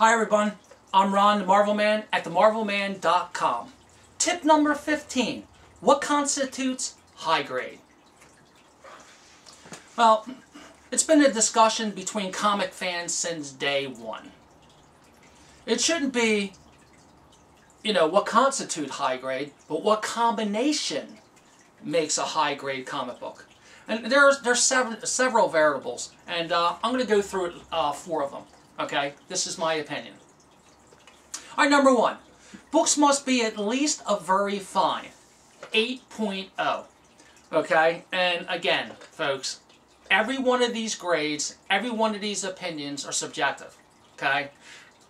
Hi everyone, I'm Ron the Marvelman at themarvelman.com. Tip number 15, what constitutes high grade? Well, it's been a discussion between comic fans since day one. It shouldn't be, what constitutes high grade, but what combination makes a high grade comic book. And there's several variables, and I'm going to go through 4 of them. Okay, this is my opinion. All right, number 1, books must be at least a very fine 8.0. Okay, and again, folks, every one of these grades, every one of these opinions are subjective. Okay,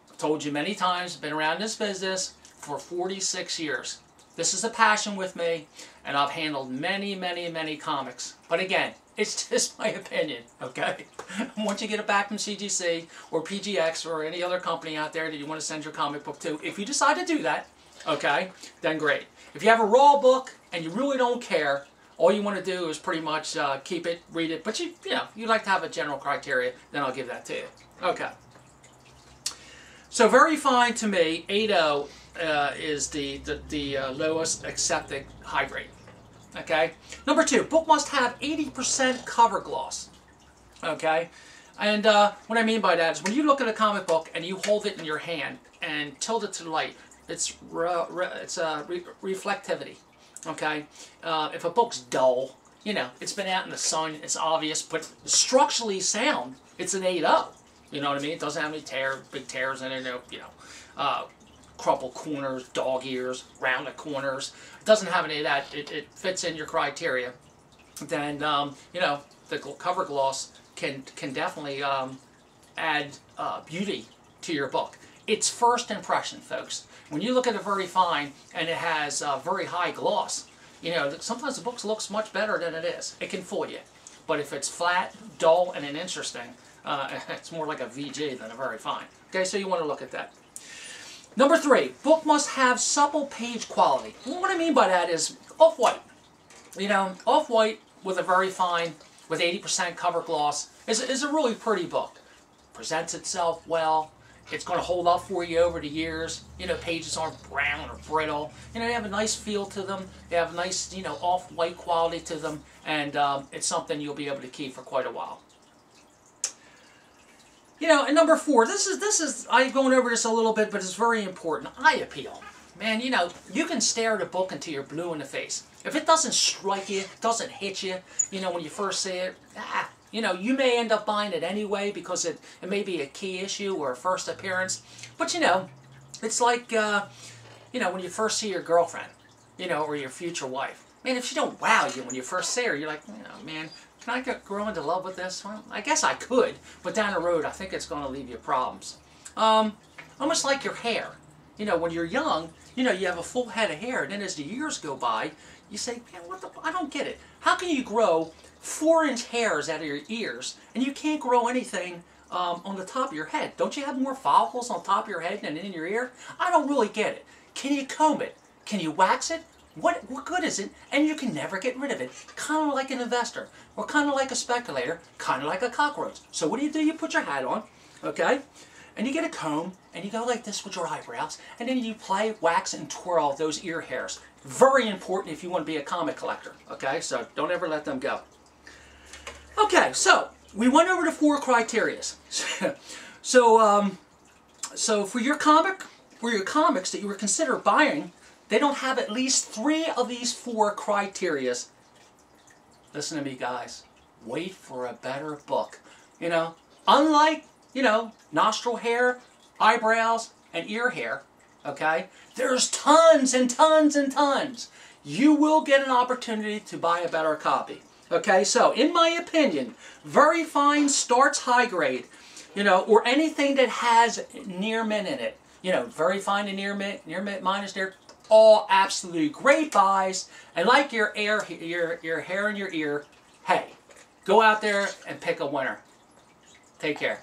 I've told you many times, been around this business for 46 years. This is a passion with me, and I've handled many, many, many comics. But again, it's just my opinion, okay? Once you get it back from CGC or PGX or any other company out there that you want to send your comic book to, if you decide to do that, okay, then great. If you have a raw book and you really don't care, all you want to do is pretty much keep it, read it, but you like to have a general criteria, then I'll give that to you. Okay. So very fine to me, 8.0 is the lowest accepted high grade. Okay. Number 2, book must have 80% cover gloss. Okay. And what I mean by that is when you look at a comic book and you hold it in your hand and tilt it to the light, it's reflectivity. Okay. If a book's dull, it's been out in the sun, it's obvious, but structurally sound, it's an 8.0. You know what I mean? It doesn't have any big tears in it, crumpled corners, dog ears, rounded corners. It doesn't have any of that. It fits in your criteria. Then, the cover gloss can definitely add beauty to your book. It's first impression, folks. When you look at a very fine and it has very high gloss, sometimes the book looks much better than it is. It can fool you. But if it's flat, dull, and interesting, it's more like a VG than a very fine. Okay, so you want to look at that. Number 3, book must have supple page quality. What I mean by that is off-white. Off-white with a very fine, with 80% cover gloss, is a really pretty book. Presents itself well. It's going to hold up for you over the years. Pages aren't brown or brittle. They have a nice feel to them. They have a nice, off-white quality to them. And it's something you'll be able to keep for quite a while. And number 4, this is I'm going over this a little bit, but it's very important. Eye appeal. Man, you can stare at a book until you're blue in the face. If it doesn't strike you, doesn't hit you, when you first see it, you may end up buying it anyway because it may be a key issue or a first appearance. But, it's like, when you first see your girlfriend, or your future wife. Man, if she don't wow you when you first see her, you're like, man, can I grow into love with this? Well, I guess I could, but down the road, I think it's going to leave you problems. Almost like your hair. When you're young, you have a full head of hair, and then as the years go by, you say, man, I don't get it. How can you grow 4-inch hairs out of your ears, and you can't grow anything on the top of your head? Don't you have more follicles on top of your head than in your ear? I don't really get it. Can you comb it? Can you wax it? What good is it? And you can never get rid of it. Kind of like an investor, or kind of like a speculator, kind of like a cockroach. So what do? You put your hat on, okay? And you get a comb, and you go like this with your eyebrows, and then you play, wax, and twirl those ear hairs. Very important if you want to be a comic collector, okay? So don't ever let them go. Okay, so we went over the 4 criteria. So for your comics that you were consider buying, they don't have at least 3 of these 4 criteria. Listen to me, guys. Wait for a better book. Unlike, nostril hair, eyebrows, and ear hair, okay? There's tons and tons and tons. You will get an opportunity to buy a better copy. Okay, so in my opinion, very fine starts high grade, or anything that has near mint in it. Very fine and near mint minus near, all absolutely great buys. And like your hair in your ear, hey, go out there and pick a winner. Take care.